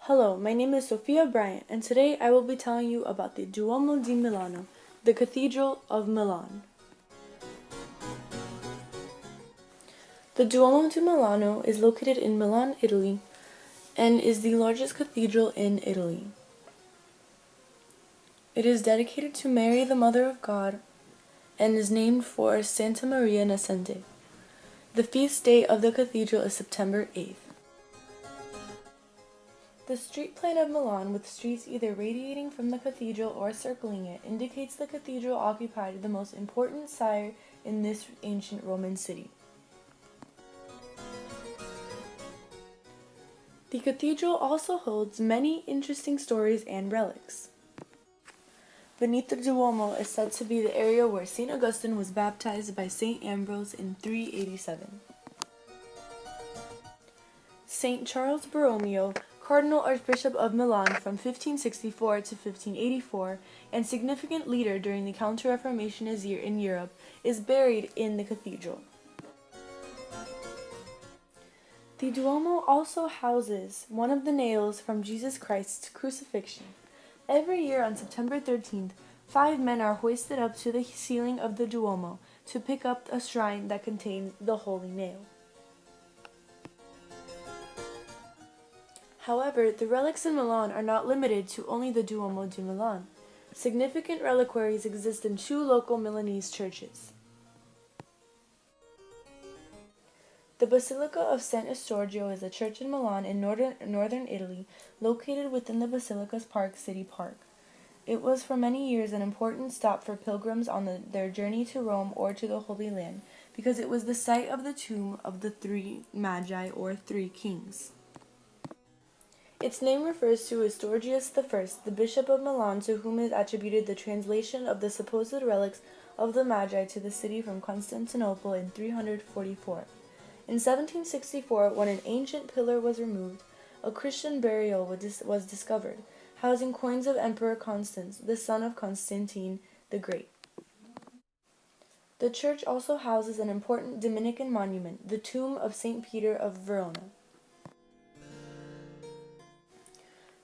Hello, my name is Sofia Bryant, and today I will be telling you about the Duomo di Milano, the Cathedral of Milan. The Duomo di Milano is located in Milan, Italy, and is the largest cathedral in Italy. It is dedicated to Mary, the Mother of God, and is named for Santa Maria Nascente. The feast day of the cathedral is September 8th. The street plan of Milan, with streets either radiating from the cathedral or circling it, indicates the cathedral occupied the most important site in this ancient Roman city. The cathedral also holds many interesting stories and relics. Beneath the Duomo is said to be the area where St. Augustine was baptized by St. Ambrose in 387. St. Charles Borromeo, Cardinal Archbishop of Milan from 1564 to 1584, and significant leader during the Counter-Reformation in Europe, is buried in the cathedral. The Duomo also houses one of the nails from Jesus Christ's crucifixion. Every year on September 13th, 5 men are hoisted up to the ceiling of the Duomo to pick up a shrine that contains the holy nail. However, the relics in Milan are not limited to only the Duomo di Milan. Significant reliquaries exist in 2 local Milanese churches. The Basilica of San Estorgio is a church in Milan in northern Italy, located within the Basilica's city park. It was for many years an important stop for pilgrims on their journey to Rome or to the Holy Land, because it was the site of the tomb of the 3 Magi, or 3 kings. Its name refers to Estorgius I, the bishop of Milan, to whom is attributed the translation of the supposed relics of the Magi to the city from Constantinople in 344. In 1764, when an ancient pillar was removed, a Christian burial was discovered, housing coins of Emperor Constans, the son of Constantine the Great. The church also houses an important Dominican monument, the tomb of St. Peter of Verona.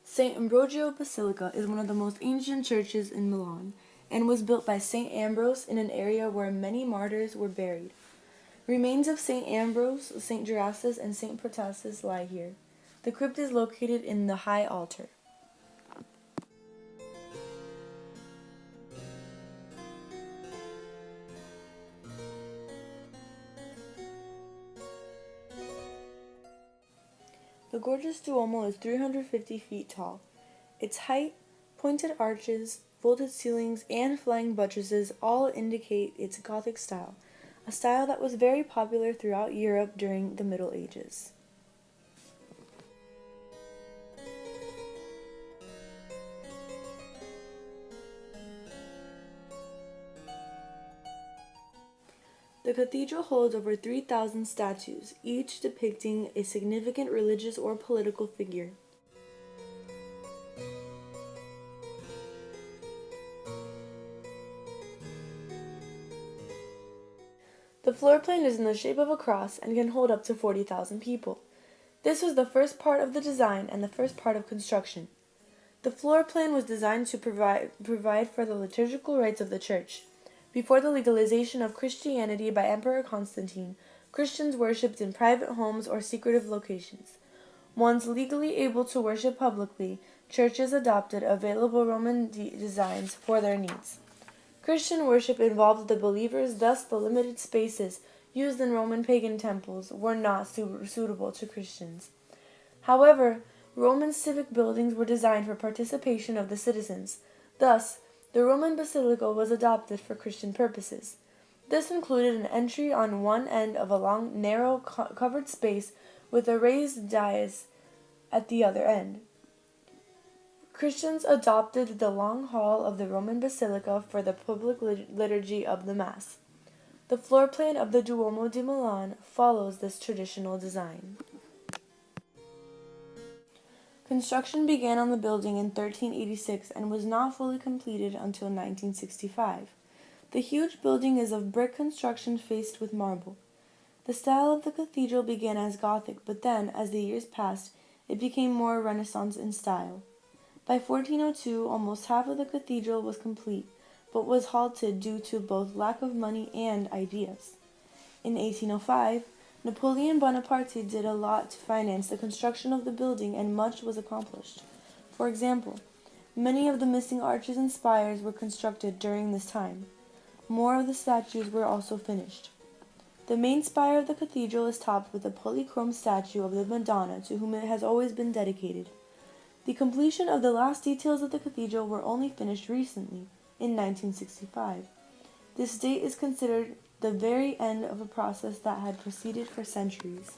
St. Ambrogio Basilica is one of the most ancient churches in Milan, and was built by St. Ambrose in an area where many martyrs were buried. Remains of St. Ambrose, St. Gerastus, and St. Protasis lie here. The crypt is located in the high altar. The gorgeous Duomo is 350 feet tall. Its height, pointed arches, vaulted ceilings, and flying buttresses all indicate its Gothic style, a style that was very popular throughout Europe during the Middle Ages. The cathedral holds over 3,000 statues, each depicting a significant religious or political figure. The floor plan is in the shape of a cross and can hold up to 40,000 people. This was the first part of the design and the first part of construction. The floor plan was designed to provide for the liturgical rites of the church. Before the legalization of Christianity by Emperor Constantine, Christians worshipped in private homes or secretive locations. Once legally able to worship publicly, churches adopted available Roman designs for their needs. Christian worship involved the believers, thus the limited spaces used in Roman pagan temples were not suitable to Christians. However, Roman civic buildings were designed for participation of the citizens. Thus, the Roman basilica was adopted for Christian purposes. This included an entry on one end of a long, narrow, covered space with a raised dais at the other end. Christians adopted the long hall of the Roman basilica for the public liturgy of the Mass. The floor plan of the Duomo di Milan follows this traditional design. Construction began on the building in 1386 and was not fully completed until 1965. The huge building is of brick construction faced with marble. The style of the cathedral began as Gothic, but then, as the years passed, it became more Renaissance in style. By 1402, almost half of the cathedral was complete, but was halted due to both lack of money and ideas. In 1805, Napoleon Bonaparte did a lot to finance the construction of the building, and much was accomplished. For example, many of the missing arches and spires were constructed during this time. More of the statues were also finished. The main spire of the cathedral is topped with a polychrome statue of the Madonna, to whom it has always been dedicated. The completion of the last details of the cathedral were only finished recently, in 1965. This date is considered the very end of a process that had proceeded for centuries.